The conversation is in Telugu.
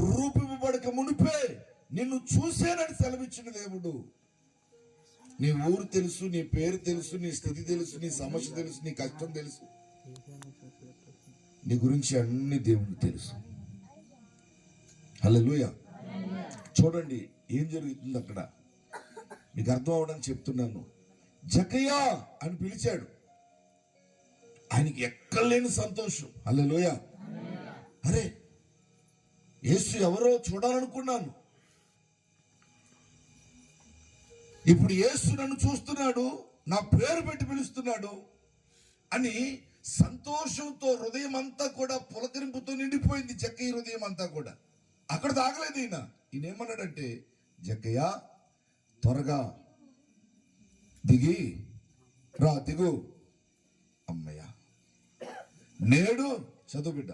రూపింపబడక మునిపే నిన్ను చూశానని సెలవిచ్చిన దేవుడు. నీ ఊరు తెలుసు, నీ పేరు తెలుసు, నీ స్థితి తెలుసు, నీ సమస్య తెలుసు, నీ కష్టం తెలుసు, నీ గురించి అన్ని దేవుడు తెలుసు. హల్లెలూయా. చూడండి ఏం జరుగుతుంది అక్కడ, మీకు అర్థం అవడానికి చెప్తున్నాను. జక్కయ్యా అని పిలిచాడు. ఆయనకి ఎక్కలేని సంతోషం. హల్లెలూయా. అరే యేసు ఎవరో చూడాలనుకున్నాను, ఇప్పుడు యేసు నన్ను చూస్తున్నాడు, నా పేరు పెట్టి పిలుస్తున్నాడు అని సంతోషంతో హృదయం అంతా కూడా పులకరింపుతో నిండిపోయింది జక్కయ్య హృదయం అంతా కూడా. అక్కడ తాగలేదు ఈయన ఏమన్నాడంటే, జక్కయ్య త్వరగా దిగు. అమ్మయ్య నేడు చదువు బిడ్డ